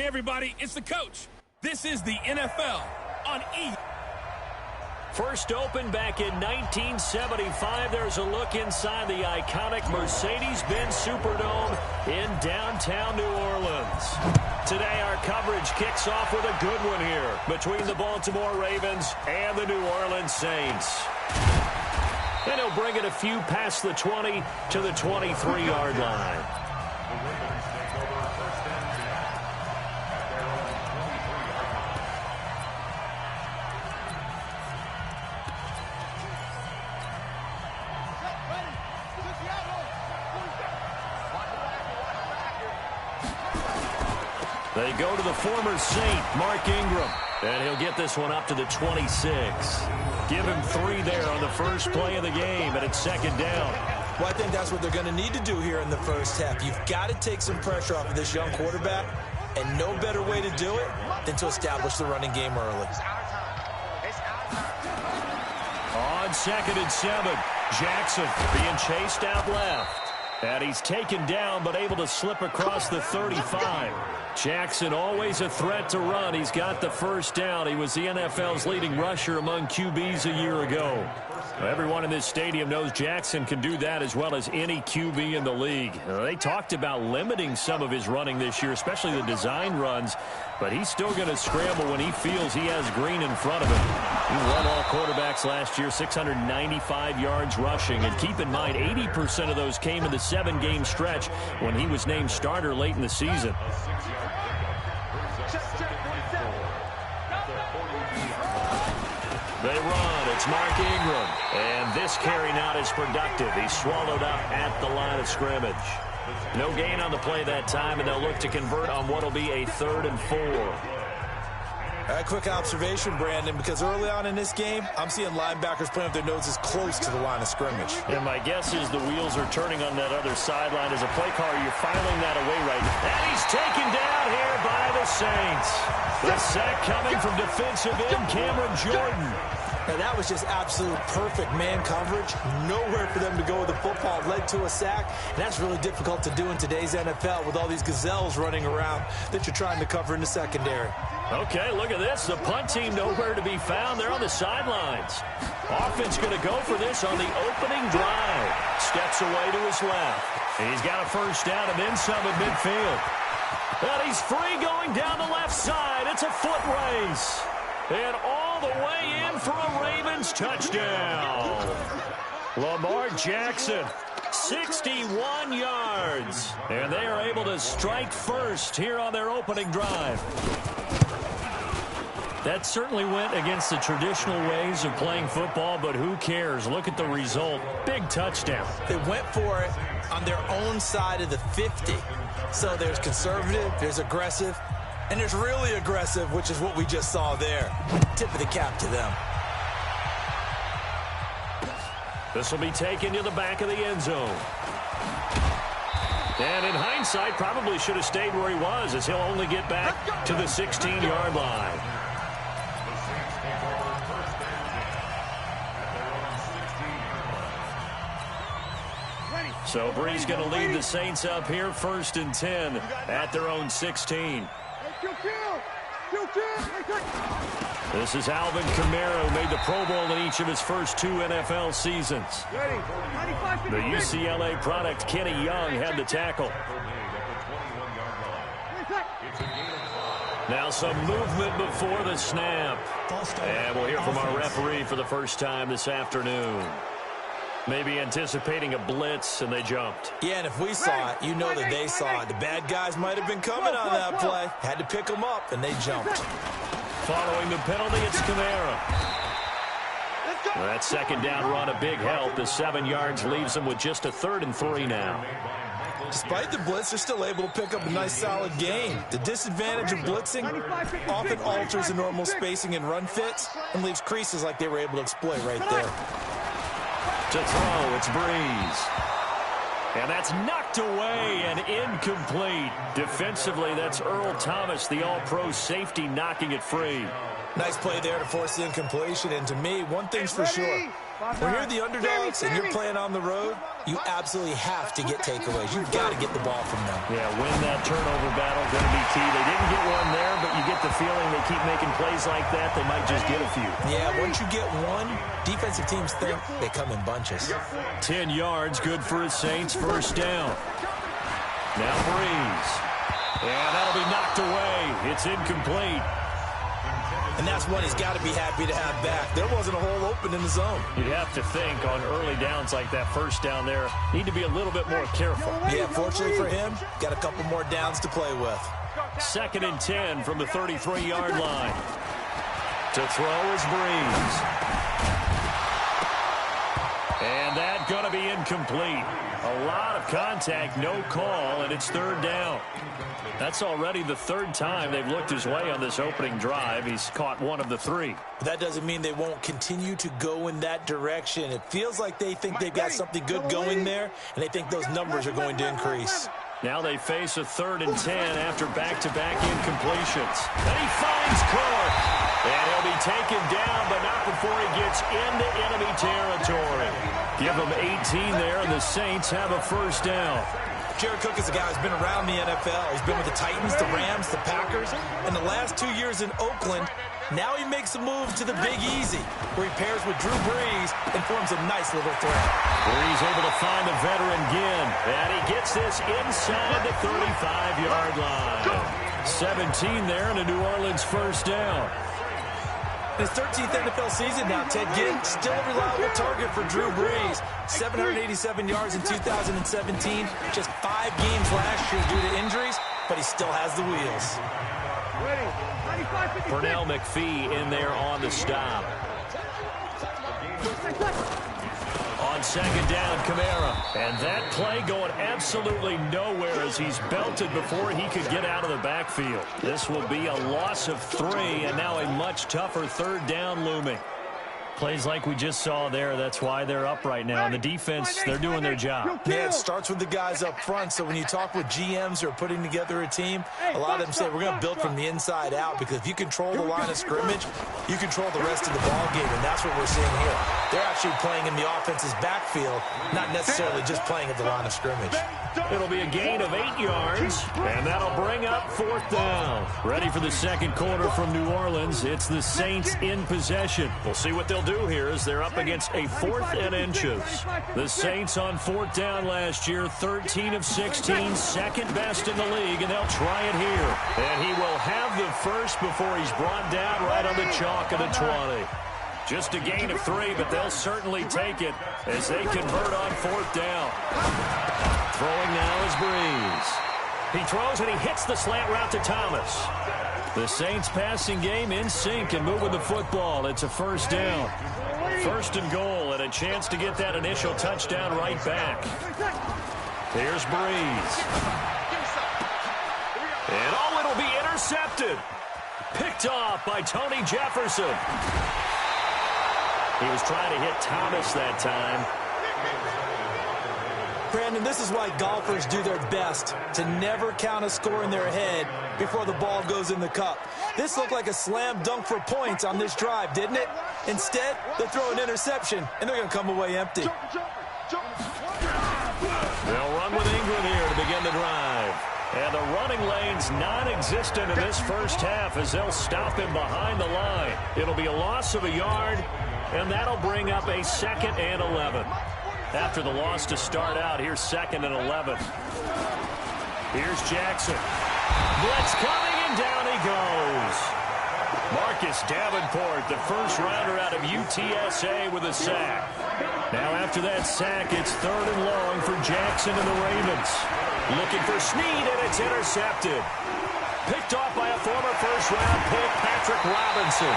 Hey, everybody, it's the coach. This is the NFL on E! First opened back in 1975. There's a look inside the iconic Mercedes-Benz Superdome in downtown New Orleans. Today, our coverage kicks off with a good one here between the Baltimore Ravens and the New Orleans Saints. And he'll bring it a few past the 20 to the 23-yard line. They go to the former Saint, Mark Ingram. And he'll get this one up to the 26. Give him 3 there on the first play of the game, and it's second down. Well, I think that's what they're going to need to do here in the first half. You've got to take some pressure off of this young quarterback, and no better way to do it than to establish the running game early. On 2nd and 7, Jackson being chased out left. And he's taken down, but able to slip across the 35. Jackson always a threat to run. He's got the first down. He was the NFL's leading rusher among QBs a year ago. Everyone in this stadium knows Jackson can do that as well as any QB in the league. They talked about limiting some of his running this year, especially the design runs, but he's still going to scramble when he feels he has green in front of him. He led all quarterbacks last year, 695 yards rushing. And keep in mind, 80% of those came in the 7-game stretch when he was named starter late in the season. They run. It's Mark Ingram. And this carry not as productive. He's swallowed up at the line of scrimmage. No gain on the play that time, and they'll look to convert on what will be a 3rd and 4. A quick observation, Brandon, because early on in this game, I'm seeing linebackers playing with their noses close to the line of scrimmage. And my guess is the wheels are turning on that other sideline. As a play caller, you're filing that away right now. And he's taken down here by the Saints. The sack coming from defensive end Cameron Jordan. And that was just absolute perfect man coverage. Nowhere for them to go with the football. Led to a sack. And that's really difficult to do in today's NFL with all these gazelles running around that you're trying to cover in the secondary. Okay, look at this. The punt team nowhere to be found. They're on the sidelines. Offense going to go for this on the opening drive. Steps away to his left. He's got a first down and then some at midfield. And he's free going down the left side. It's a foot race. And all the way in for a Ravens touchdown. Lamar Jackson, 61 yards. And they are able to strike first here on their opening drive. That certainly went against the traditional ways of playing football, but who cares? Look at the result. Big touchdown. They went for it on their own side of the 50. So there's conservative, there's aggressive, and there's really aggressive, which is what we just saw there. Tip of the cap to them. This will be taken to the back of the end zone. And in hindsight, probably should have stayed where he was, as he'll only get back to the 16-yard line. So Bree's going to lead the Saints up here, 1st and 10 at their own 16. This is Alvin Kamara, who made the Pro Bowl in each of his first 2 NFL seasons. The UCLA product, Kenny Young, had the tackle. Now some movement before the snap. And we'll hear from our referee for the first time this afternoon. Maybe anticipating a blitz, and they jumped. Yeah, and if we saw it, you know that they saw it. The bad guys might have been coming on that play. Had to pick them up, and they jumped. Following the penalty, it's Kamara. Well, that second down run, a big help. The 7 yards leaves them with just a 3rd and 3 now. Despite the blitz, they're still able to pick up a nice, solid gain. The disadvantage of blitzing often alters the normal spacing and run fits and leaves creases like they were able to exploit right there. To throw, it's Breeze. And that's knocked away and incomplete. Defensively, that's Earl Thomas, the all-pro safety, knocking it free. Nice play there to force the incompletion. And to me, one thing's for sure. When you're the underdogs and you're playing on the road, you absolutely have to get takeaways. You've got to get the ball from them. Yeah, win that turnover battle, going to be key. They didn't get one there, but you get the feeling they keep making plays like that, they might just get a few. Yeah, once you get one, defensive teams think they come in bunches. 10 yards, good for his Saints, first down. Now Breeze. And that'll be knocked away. It's incomplete. And that's one he's got to be happy to have back. There wasn't a hole open in the zone. You'd have to think on early downs like that first down there, need to be a little bit more careful. Yeah, fortunately for him, got a couple more downs to play with. 2nd and 10 from the 33-yard line. To throw is Breeze. And that's going to be incomplete. A lot of contact, no call, and it's 3rd down. That's already the 3rd time they've looked his way on this opening drive. He's caught one of the 3. But that doesn't mean they won't continue to go in that direction. It feels like they think they've got something good going there, and they think those numbers are going to increase. Now they face a 3rd and 10 after back-to-back incompletions. And he finds Clark. And he'll be taken down, but not before he gets into enemy territory. Give him 18 there, and the Saints have a first down. Jared Cook is a guy who's been around the NFL. He's been with the Titans, the Rams, the Packers. In the last 2 years in Oakland, now he makes a move to the Big Easy, where he pairs with Drew Brees and forms a nice little threat. Brees able to find the veteran again, and he gets this inside the 35-yard line. 17 there, and a New Orleans first down. In his 13th NFL season now, Ted Ginn still a reliable target for Drew Brees. 787 yards in 2017, just 5 games last year due to injuries, but he still has the wheels. Verniemac3's in there on the stop. On 2nd down, Kamara. And that play going absolutely nowhere as he's belted before he could get out of the backfield. This will be a loss of 3, and now a much tougher 3rd down looming. Plays like we just saw there, that's why they're up right now. And the defense, they're doing their job. Yeah, it starts with the guys up front. So when you talk with GMs who are putting together a team, a lot of them say we're going to build from the inside out, because if you control the line of scrimmage, you control the rest of the ball game, and that's what we're seeing here. They're actually playing in the offense's backfield, not necessarily just playing at the line of scrimmage. It'll be a gain of 8 yards, and that'll bring up 4th down. Ready for the 2nd quarter from New Orleans. It's the Saints in possession. We'll see what they'll do here as they're up against a 4th and inches. The Saints on 4th down last year, 13 of 16, second best in the league, and they'll try it here. And he will have the first before he's brought down right on the chalk of the 20. Just a gain of 3, but they'll certainly take it as they convert on 4th down. Throwing now is Breeze. He throws and he hits the slant route to Thomas. The Saints passing game in sync and moving the football. It's a first down. 1st and goal, and a chance to get that initial touchdown right back. Here's Breeze. And oh, it'll be intercepted. Picked off by Tony Jefferson. He was trying to hit Thomas that time. Brandon, this is why golfers do their best to never count a score in their head before the ball goes in the cup. This looked like a slam dunk for points on this drive, didn't it? Instead, they throw an interception, and they're going to come away empty. They'll run with Ingram here to begin the drive. And the running lane's non-existent in this first half as they'll stop him behind the line. It'll be a loss of a yard, and that'll bring up a 2nd and 11. After the loss to start out, here's 2nd and 11. Here's Jackson. Blitz coming, and down he goes. Marcus Davenport, the first rounder out of UTSA with a sack. Now after that sack, it's 3rd and long for Jackson and the Ravens. Looking for Snead, and it's intercepted. Picked off by a former first-round pick, Patrick Robinson.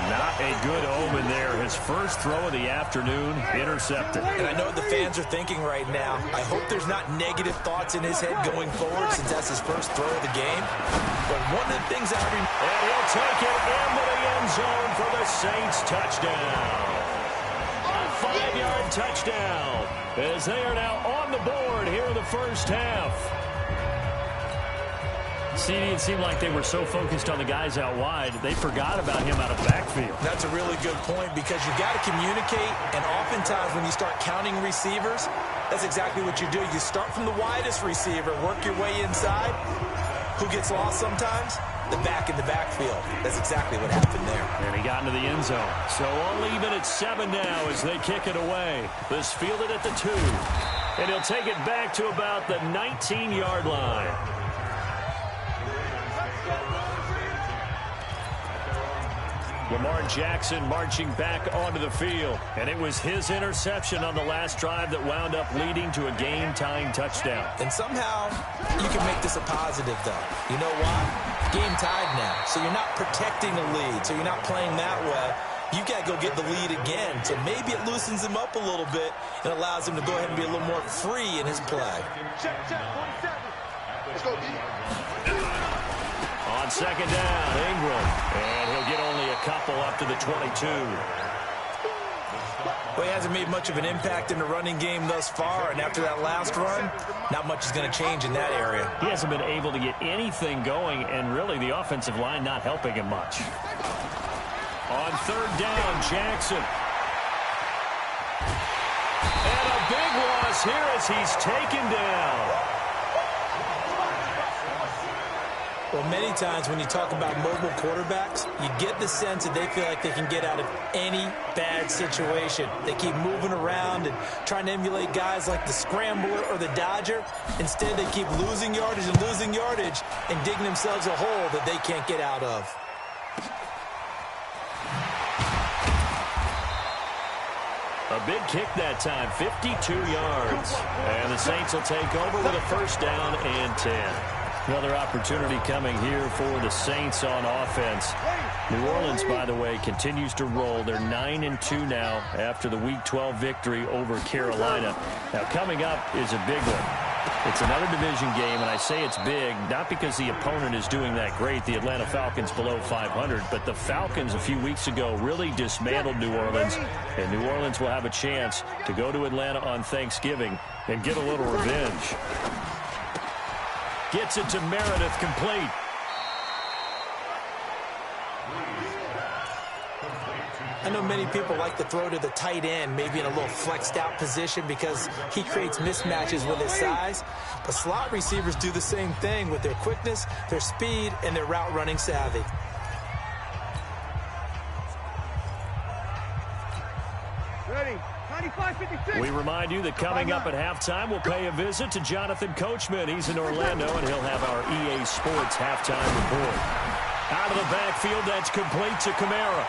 Not a good omen there. His first throw of the afternoon, intercepted. And I know what the fans are thinking right now. I hope there's not negative thoughts in his head going forward, since that's his first throw of the game. But one of the things that and he'll take it into the end zone for the Saints touchdown. A 5-yard touchdown as they are now on the board here in the first half. CD, it seemed like they were so focused on the guys out wide, they forgot about him out of the backfield. That's a really good point because you got to communicate, and oftentimes when you start counting receivers, that's exactly what you do. You start from the widest receiver, work your way inside. Who gets lost sometimes? The back in the backfield. That's exactly what happened there. And he got into the end zone. So only even at 7 now as they kick it away. This fielded at the 2. And he'll take it back to about the 19-yard line. Lamar Jackson marching back onto the field. And it was his interception on the last drive that wound up leading to a game-tying touchdown. And somehow you can make this a positive, though. You know why? Game tied now. So you're not protecting a lead. So you're not playing that way. You got to go get the lead again. So maybe it loosens him up a little bit and allows him to go ahead and be a little more free in his play. Let's go, D. On second down, Ingram. And he'll get only a couple up to the 22. Well, he hasn't made much of an impact in the running game thus far, and after that last run, not much is going to change in that area. He hasn't been able to get anything going, and really the offensive line not helping him much. On third down, Jackson. And a big loss here as he's taken down. Well, many times when you talk about mobile quarterbacks, you get the sense that they feel like they can get out of any bad situation. They keep moving around and trying to emulate guys like the Scrambler or the Dodger. Instead, they keep losing yardage and digging themselves a hole that they can't get out of. A big kick that time, 52 yards. And the Saints will take over with a first down and 10. Another opportunity coming here for the Saints on offense. New Orleans, by the way, continues to roll. They're 9-2 now after the Week 12 victory over Carolina. Now, coming up is a big one. It's another division game, and I say it's big, not because the opponent is doing that great, the Atlanta Falcons below 500, but the Falcons a few weeks ago really dismantled New Orleans, and New Orleans will have a chance to go to Atlanta on Thanksgiving and get a little revenge. Gets it to Meredith, complete. I know many people like to throw to the tight end, maybe in a little flexed out position because he creates mismatches with his size. But slot receivers do the same thing with their quickness, their speed, and their route running savvy. Ready. 95-56. We remind you that coming up at halftime, we'll pay a visit to Jonathan Coachman. He's in Orlando, and he'll have our EA Sports halftime report. Out of the backfield, that's complete to Kamara.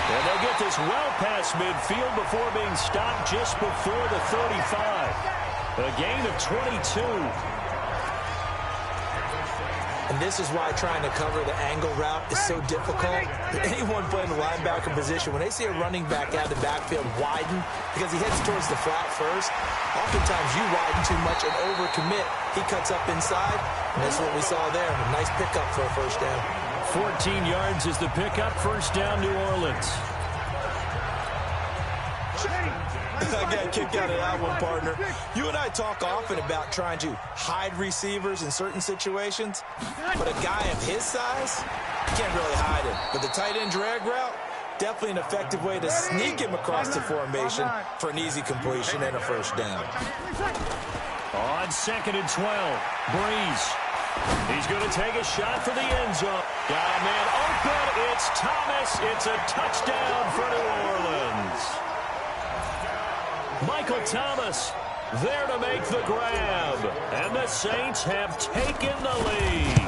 And they'll get this well past midfield before being stopped just before the 35. A gain of 22. And this is why trying to cover the angle route is so difficult. Anyone playing the linebacker position, when they see a running back out of the backfield widen because he heads towards the flat first, oftentimes you widen too much and overcommit. He cuts up inside, and that's what we saw there. A nice pickup for a first down. 14 yards is the pickup. First down, New Orleans. I got a kick out of that one, partner. You and I talk often about trying to hide receivers in certain situations, but a guy of his size, you can't really hide him. But the tight end drag route, definitely an effective way to sneak him across the formation for an easy completion and a first down. On second and 12, Breeze. He's going to take a shot for the end zone. Got a man open. It's Thomas. It's a touchdown for New Orleans. Michael Thomas there to make the grab. And the Saints have taken the lead.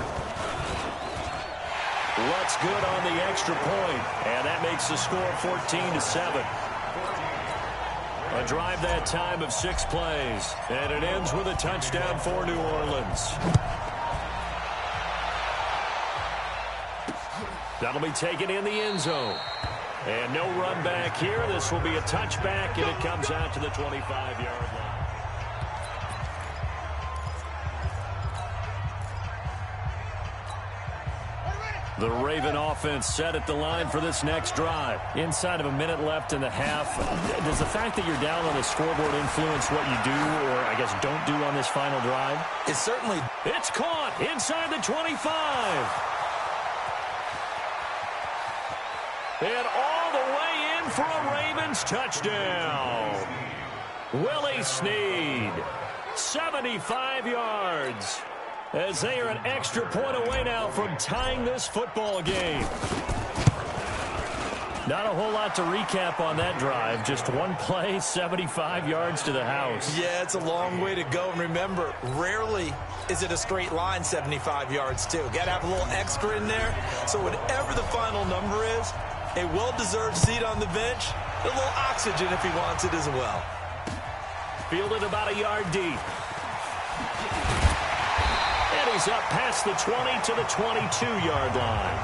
What's good on the extra point? And that makes the score 14-7. A drive that time of 6 plays. And it ends with a touchdown for New Orleans. That'll be taken in the end zone. And no run back here. This will be a touchback, and it comes out to the 25-yard line. The Raven offense set at the line for this next drive. Inside of a minute left in the half, does the fact that you're down on the scoreboard influence what you do, or I guess don't do on this final drive? It's certainly... It's caught inside the 25. And all the way in for a Ravens touchdown. Willie Snead, 75 yards. As they are an extra point away now from tying this football game. Not a whole lot to recap on that drive. Just one play, 75 yards to the house. Yeah, it's a long way to go. And remember, rarely is it a straight line 75 yards, too. Got to have a little extra in there. So whatever the final number is, a well-deserved seat on the bench, a little oxygen if he wants it as well. Fielded about a yard deep. And he's up past the 20 to the 22-yard line.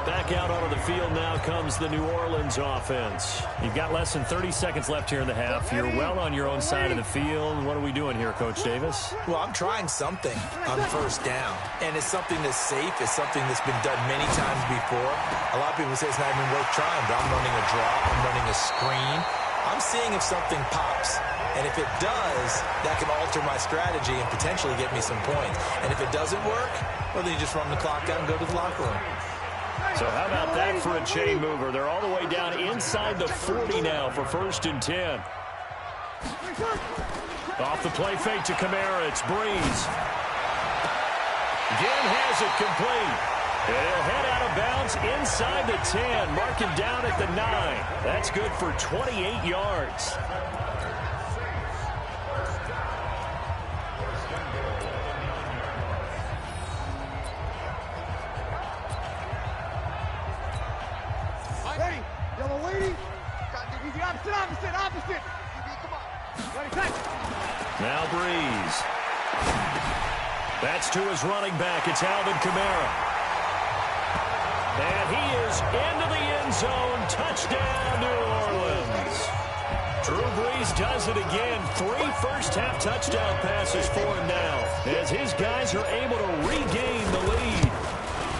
Back out onto the field now comes the New Orleans offense. You've got less than 30 seconds left here in the half. You're well on your own side of the field. What are we doing here, Coach Davis? Well, I'm trying something on first down. And it's something that's safe. It's something that's been done many times before. A lot of people say it's not even worth trying, but I'm running a draw. I'm running a screen. I'm seeing if something pops. And if it does, that can alter my strategy and potentially get me some points. And if it doesn't work, well, then you just run the clock out and go to the locker room. So how about that for a chain mover? They're all the way down inside the 40 now for 1st and 10. Off the play fake to Kamara. It's Breeze. Again has it complete. And he'll head out of bounds inside the 10. Mark him down at the 9. That's good for 28 yards. Opposite. Come on. Ready, cut. Now Breeze. That's to his running back. It's Alvin Kamara. And he is into the end zone. Touchdown, New Orleans. Drew Brees does it again. 3 first-half touchdown passes for him now, as his guys are able to regain the lead.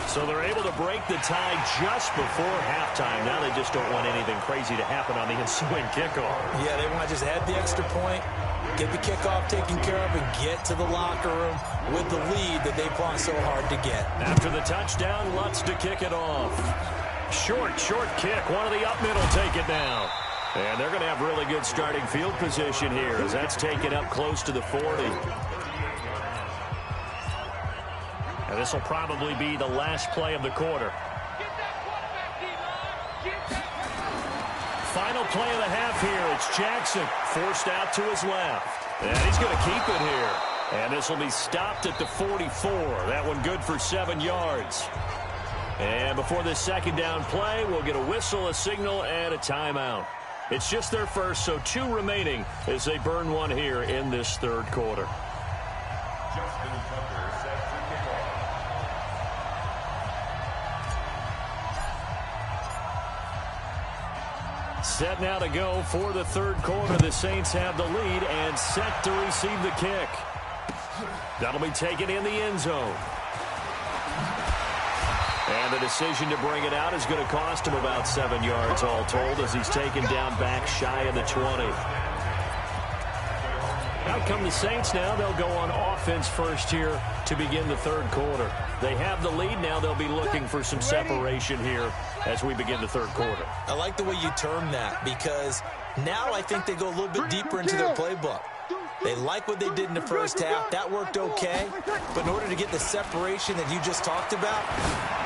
So they're able to break the tie just before halftime. Now they just don't want anything crazy to happen on the ensuing kickoff. Yeah, they want to just add the extra point, get the kickoff taken care of, and get to the locker room with the lead that they fought so hard to get. After the touchdown, Lutz to kick it off. Short kick. One of the up middle take it now. And they're going to have really good starting field position here, as that's taken up close to the 40. And this will probably be the last play of the quarter. Final play of the half here. It's Jackson forced out to his left. And he's going to keep it here. And this will be stopped at the 44. That one good for 7 yards. And before this second down play, we'll get a whistle, a signal, and a timeout. It's just their first, so 2 remaining as they burn one here in this third quarter. Set now to go for the third quarter. The Saints have the lead and set to receive the kick. That'll be taken in the end zone. And the decision to bring it out is going to cost him about 7 yards all told, as he's taken down back shy of the 20. Out come the Saints now. They'll go on offense first here to begin the third quarter. They have the lead now. They'll be looking for some separation here as we begin the third quarter. I like the way you term that, because now I think they go a little bit deeper into their playbook. They like what they did in the first half. That worked okay. But in order to get the separation that you just talked about,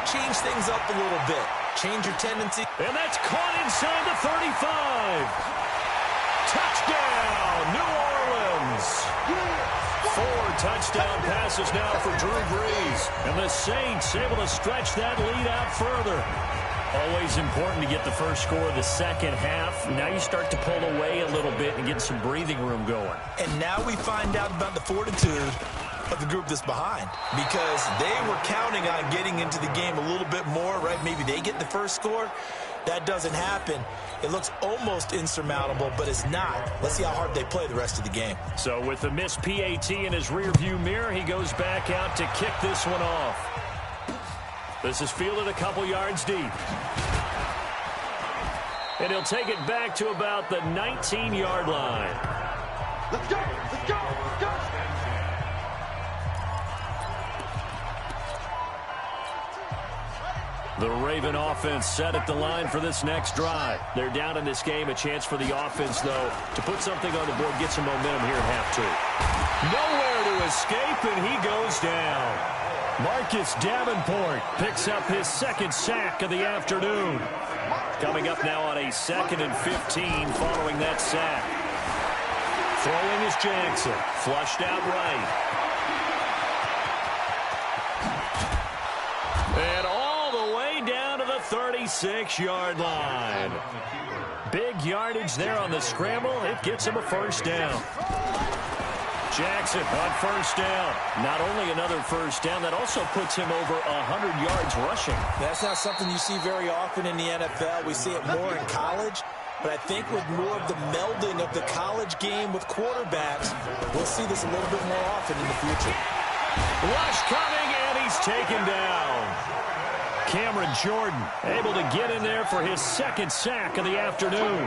change things up a little bit. Change your tendency. And that's caught inside the 35. Touchdown, New Orleans. 4 touchdown passes now for Drew Brees. And the Saints able to stretch that lead out further. Always important to get the first score of the second half. Now you start to pull away a little bit and get some breathing room going. And now we find out about the fortitude of the group that's behind, because they were counting on getting into the game a little bit more, right? Maybe they get the first score. that doesn't happen, it looks almost insurmountable, but it's not. Let's see how hard they play the rest of the game. So with the missed PAT in his rearview mirror, he goes back out to kick this one off. This is fielded a couple yards deep. And he'll take it back to about the 19-yard line. Let's go! Let's go! Let's go! The Raven offense set at the line for this next drive. They're down in this game. A chance for the offense, though, to put something on the board, get some momentum here at half two. Nowhere to escape, and he goes down. Marcus Davenport picks up his second sack of the afternoon. Coming up now on a 2nd and 15 following that sack. Throwing is Jackson. Flushed out right. And all the way down to the 36-yard line. Big yardage there on the scramble. It gets him a first down. Jackson on first down. Not only another first down, that also puts him over 100 yards rushing. That's not something you see very often in the NFL. We see it more in college. But I think with more of the melding of the college game with quarterbacks, we'll see this a little bit more often in the future. Rush coming, and he's taken down. Cameron Jordan able to get in there for his second sack of the afternoon.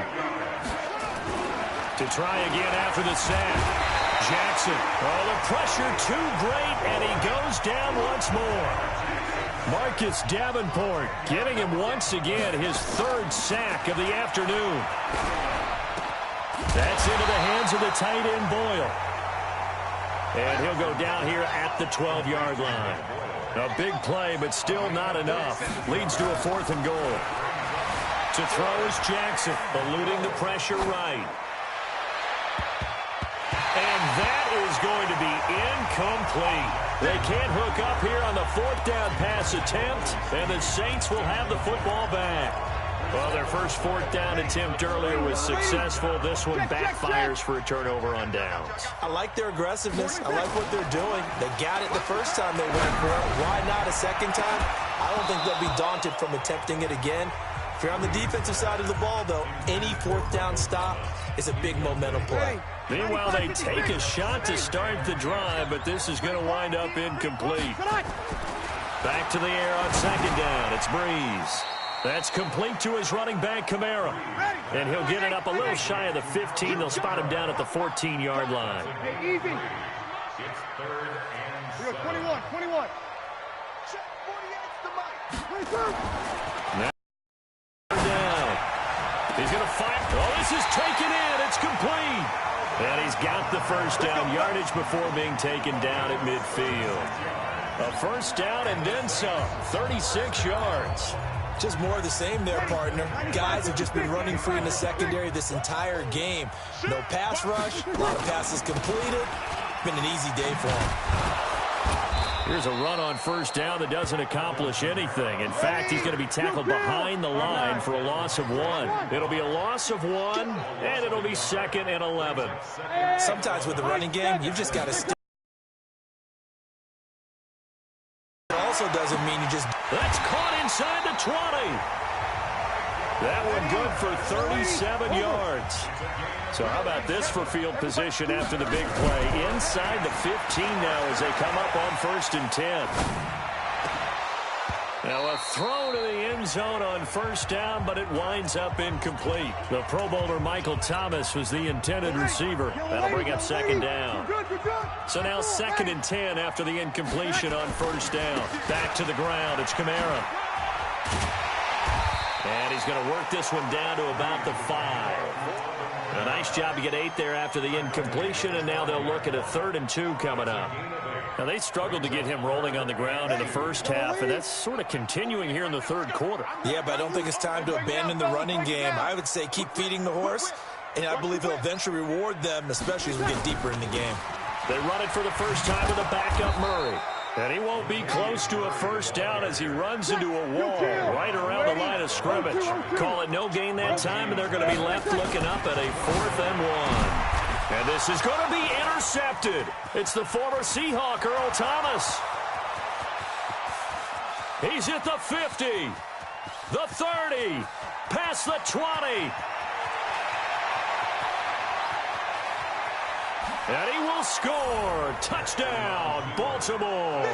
To try again after the sack. Jackson, oh, the pressure too great, and he goes down once more. Marcus Davenport getting him once again his third sack of the afternoon. That's into the hands of the tight end Boyle. And he'll go down here at the 12-yard line. A big play, but still not enough. Leads to a 4th and goal. To throw is Jackson, eluding the pressure right. And that is going to be incomplete. They can't hook up here on the 4th down pass attempt, and the Saints will have the football back. Well, their first 4th down attempt earlier was successful. This one backfires for a turnover on downs. I like their aggressiveness. I like what they're doing. They got it the first time they went for it. Why not a second time? I don't think they'll be daunted from attempting it again. If you're on the defensive side of the ball, though, any 4th down stop is a big momentum play. Meanwhile, they take a shot to start the drive, but this is going to wind up incomplete. Back to the air on 2nd down. It's Breeze. That's complete to his running back, Kamara. And he'll get it up a little shy of the 15. They'll spot him down at the 14-yard line. Hey, easy. We go 21, 21. Check 48's the mic. 22. Down. He's going to fire. Oh, this is taken in. It's complete. And he's got the first down yardage before being taken down at midfield. A first down and then some. 36 yards. Just more of the same there, partner. Guys have just been running free in the secondary this entire game. No pass rush, a lot of passes completed. Been an easy day for them. Here's a run on first down that doesn't accomplish anything. In fact, he's going to be tackled behind the line for a loss of 1. It'll be a loss of 1, and it'll be 2nd and 11. Sometimes with the running game, you've just got to stick. It also doesn't mean you just... That's caught inside the 20. That one good for 37 yards. So how about this for field position after the big play? Inside the 15 now as they come up on 1st and 10. Now a throw to the end zone on first down, but it winds up incomplete. The Pro Bowler Michael Thomas was the intended receiver. That'll bring up 2nd down. So now 2nd and 10 after the incompletion on first down. Back to the ground. It's Kamara. And he's going to work this one down to about the 5. A nice job to get 8 there after the incompletion, and now they'll look at a 3rd and 2 coming up. Now, they struggled to get him rolling on the ground in the first half, and that's sort of continuing here in the 3rd quarter. Yeah, but I don't think it's time to abandon the running game. I would say keep feeding the horse, and I believe he'll eventually reward them, especially as we get deeper in the game. They run it for the first time with a backup Murray. And he won't be close to a first down as he runs into a wall right around the line of scrimmage. Call it no gain that time, and they're going to be left looking up at a 4th and 1. And this is going to be intercepted. It's the former Seahawk, Earl Thomas. He's at the 50, the 30, past the 20. And he will score. Touchdown, Baltimore.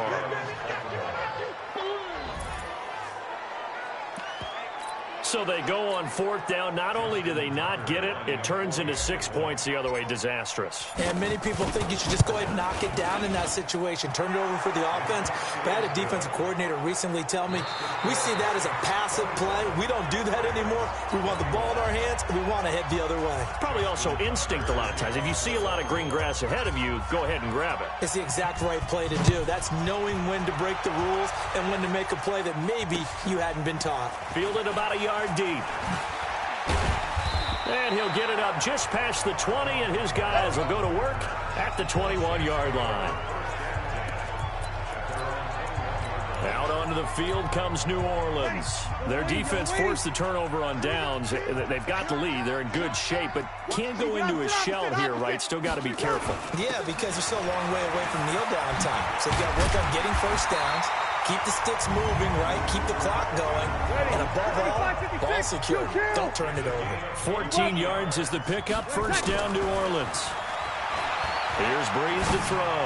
So they go on 4th down. Not only do they not get it, it turns into 6 points the other way. Disastrous. And many people think you should just go ahead and knock it down in that situation. Turn it over for the offense. But I had a defensive coordinator recently tell me, we see that as a passive play. We don't do that anymore. We want the ball in our hands, and we want to head the other way. Probably also instinct a lot of times. If you see a lot of green grass ahead of you, go ahead and grab it. It's the exact right play to do. That's knowing when to break the rules and when to make a play that maybe you hadn't been taught. Fielded about a yard deep. And he'll get it up just past the 20, and his guys will go to work at the 21-yard line. Out onto the field comes New Orleans. Their defense forced the turnover on downs. They've got the lead. They're in good shape, but can't go into a shell here, right? Still got to be careful. Yeah, because they're still a long way away from kneel down time. So you got to work on getting first downs. Keep the sticks moving, right? Keep the clock going. And above all, ball secure. Don't turn it over. 14 yards is the pickup. First down, New Orleans. Here's Breeze to throw.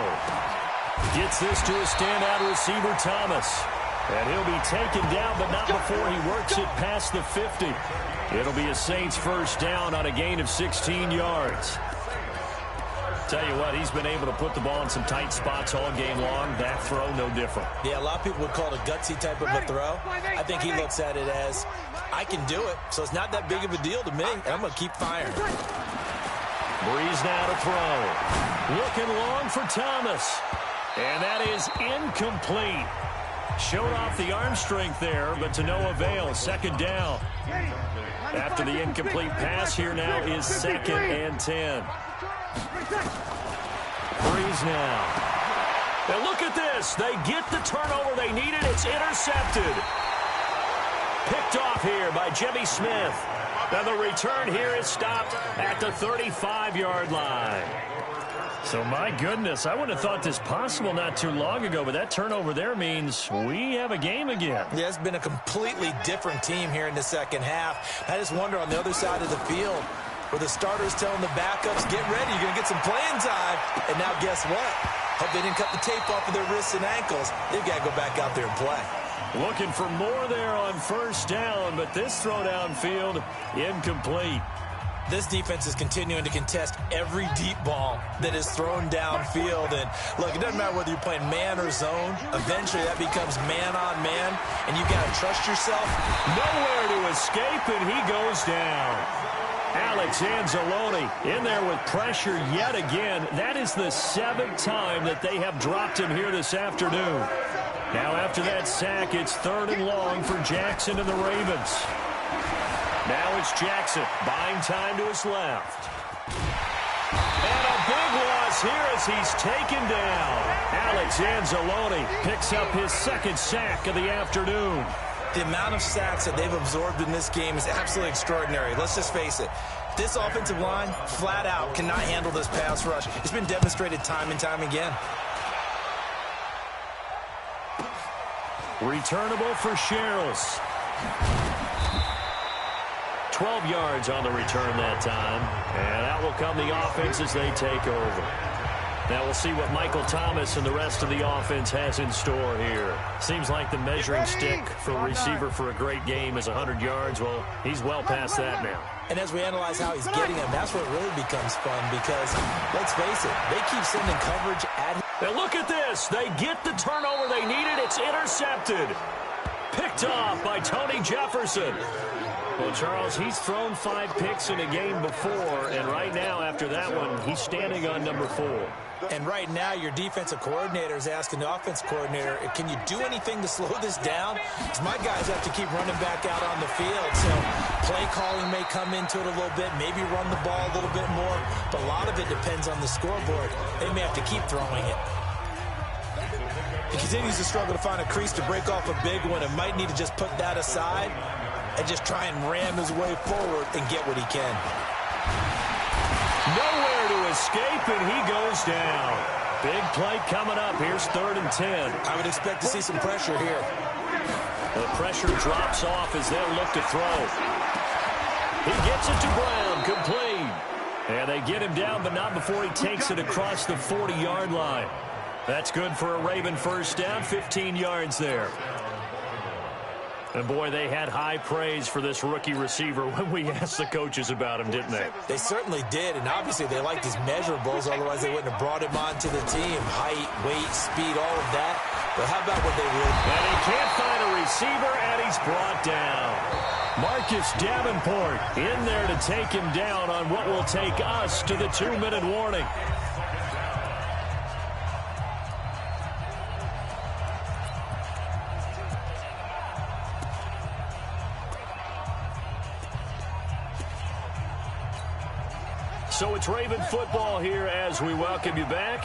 Gets this to a standout receiver, Thomas. And he'll be taken down, but not before he works it past the 50. It'll be a Saints first down on a gain of 16 yards. Tell you what, he's been able to put the ball in some tight spots all game long. That throw, no different. Yeah, a lot of people would call it a gutsy type of a throw. I think he looks at it as, I can do it, so it's not that big of a deal to me, and I'm going to keep firing. Breeze now to throw. Looking long for Thomas. And that is incomplete. Showed off the arm strength there, but to no avail. Second down. After the incomplete pass, here now is 2nd and 10. Breeze now. And look at this. They get the turnover they needed. It's intercepted. Picked off here by Jimmy Smith. And the return here is stopped at the 35-yard line. So, my goodness, I wouldn't have thought this possible not too long ago, but that turnover there means we have a game again. Yeah, it's been a completely different team here in the second half. I just wonder on the other side of the field, where the starters telling the backups, get ready, you're going to get some playing time. And now guess what? Hope they didn't cut the tape off of their wrists and ankles. They've got to go back out there and play. Looking for more there on first down, but this throw downfield, incomplete. This defense is continuing to contest every deep ball that is thrown downfield. And, look, it doesn't matter whether you're playing man or zone. Eventually, that becomes man on man, and you got to trust yourself. Nowhere to escape, and he goes down. Alex Anzalone in there with pressure yet again. That is the 7th time that they have dropped him here this afternoon. Now, after that sack, it's 3rd and long for Jackson and the Ravens. Now it's Jackson, buying time to his left. And a big loss here as he's taken down. Alex Anzalone picks up his 2nd sack of the afternoon. The amount of sacks that they've absorbed in this game is absolutely extraordinary. Let's just face it. This offensive line, flat out, cannot handle this pass rush. It's been demonstrated time and time again. Returnable for Sherrills. 12 yards on the return that time. And out will come the offense as they take over. Now we'll see what Michael Thomas and the rest of the offense has in store here. Seems like the measuring stick for a receiver for a great game is 100 yards. Well, he's well past that now. And as we analyze how he's getting them, that's where it really becomes fun because, let's face it, they keep sending coverage at him. And look at this. They get the turnover they needed. It's intercepted. Picked off by Tony Jefferson. Well, Charles, he's thrown 5 picks in a game before, and right now, after that one, he's standing on number 4. And right now, your defensive coordinator is asking the offense coordinator, can you do anything to slow this down? Because my guys have to keep running back out on the field. So play calling may come into it a little bit, maybe run the ball a little bit more, but a lot of it depends on the scoreboard. They may have to keep throwing it. He continues to struggle to find a crease to break off a big one and might need to just put that aside and just try and ram his way forward and get what he can. Nowhere to escape, and he goes down. Big play coming up. Here's 3rd and 10. I would expect to see some pressure here. The pressure drops off as they'll look to throw. He gets it to Brown, complete. And they get him down, but not before he takes it across the 40-yard line. That's good for a Raven first down, 15 yards there. And, boy, they had high praise for this rookie receiver when we asked the coaches about him, didn't they? They certainly did, and obviously they liked his measurables, otherwise they wouldn't have brought him onto the team. Height, weight, speed, all of that. But how about what they really... And he can't find a receiver, and he's brought down. Marcus Davenport in there to take him down on what will take us to the 2-minute warning. So it's Raven football here as we welcome you back.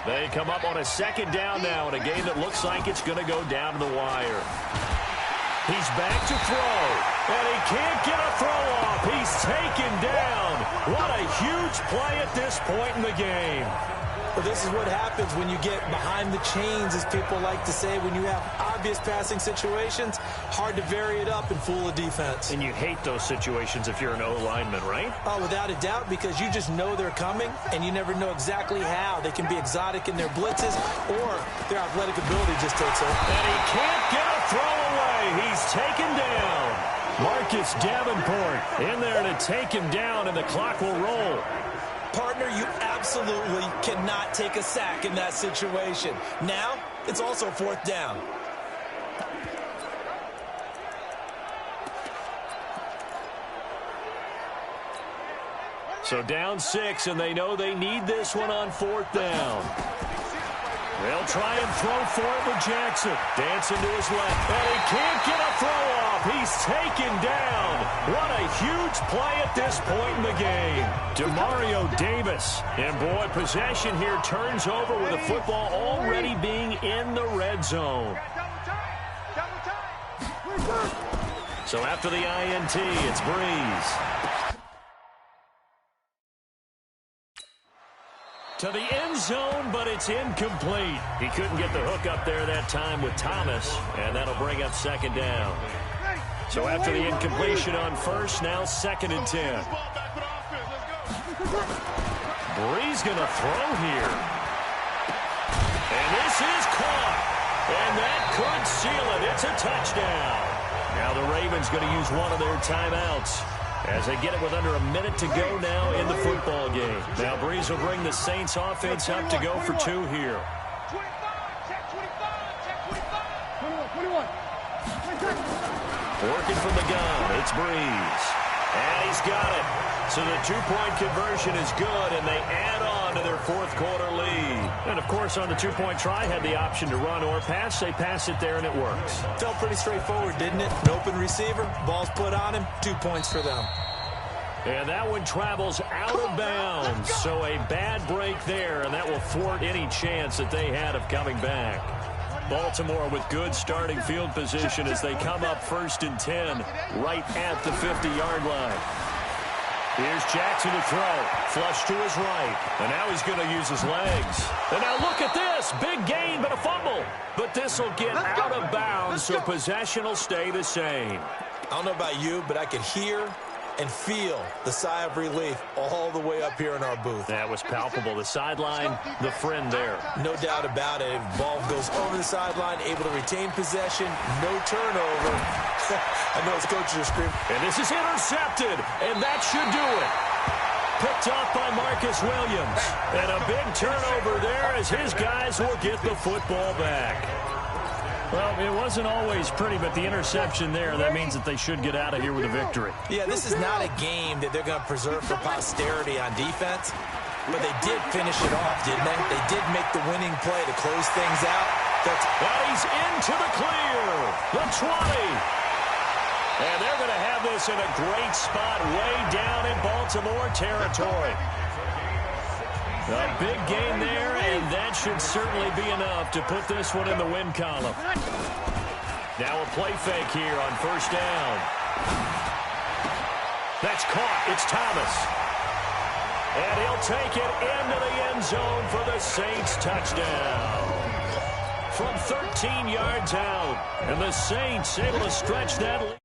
They come up on a second down now in a game that looks like it's going to go down to the wire. He's back to throw, and he can't get a throw off. He's taken down. What a huge play at this point in the game. Well, this is what happens when you get behind the chains, as people like to say. When you have obvious passing situations, hard to vary it up and fool a defense. And you hate those situations if you're an O-lineman, right? Oh, without a doubt, because you just know they're coming, and you never know exactly how. They can be exotic in their blitzes, or their athletic ability just takes over. And he can't get a throw away. He's taken down. Marcus Davenport in there to take him down, and the clock will roll. Partner, you absolutely cannot take a sack in that situation. Now, it's also fourth down. So down 6, and they know they need this one on fourth down. They'll try and throw for it with Jackson. Dancing to his left. And he can't get a throw off. He's taken down. What a huge play at this point in the game. Demario Davis. And, boy, possession here turns over with the football already being in the red zone. So after the INT, it's Breeze. To the end zone, but it's incomplete. He couldn't get the hook up there that time with Thomas, and that'll bring up second down. So after the incompletion on first, now 2nd and 10. Breeze going to throw here. And this is caught. And that could seal it. It's a touchdown. Now the Ravens going to use one of their timeouts as they get it with under a minute to go now in the football game. Now Breeze will bring the Saints offense up to go for 2 here. Working from the gun, it's Breeze. And he's got it. So the 2-point conversion is good, and they add on to their fourth-quarter lead. And, of course, on the 2-point try, had the option to run or pass. They pass it there, and it works. Felt pretty straightforward, didn't it? An open receiver, ball's put on him, 2 points for them. And that one travels out of bounds. So a bad break there, and that will thwart any chance that they had of coming back. Baltimore with good starting field position as they come up 1st and 10 right at the 50-yard line. Here's Jackson to throw. Flush to his right. And now he's going to use his legs. And now look at this. Big gain, but a fumble. But this will get out of bounds, so possession will stay the same. I don't know about you, but I could hear and feel the sigh of relief all the way up here in our booth. That was palpable. The sideline, the friend there. No doubt about it. Ball goes over the sideline, able to retain possession, no turnover. I know his coaches are screaming. And this is intercepted, and that should do it. Picked off by Marcus Williams. And a big turnover there as his guys will get the football back. Well, it wasn't always pretty, but the interception there, that means that they should get out of here with a victory. Yeah, this is not a game that they're going to preserve for posterity on defense, but they did finish it off, didn't they? They did make the winning play to close things out. Well, he's into the clear. The 20. And they're going to have this in a great spot way down in Baltimore territory. A big gain there, and that should certainly be enough to put this one in the win column. Now a play fake here on 1st down. That's caught. It's Thomas. And he'll take it into the end zone for the Saints touchdown. From 13 yards out, and the Saints able to stretch that lead.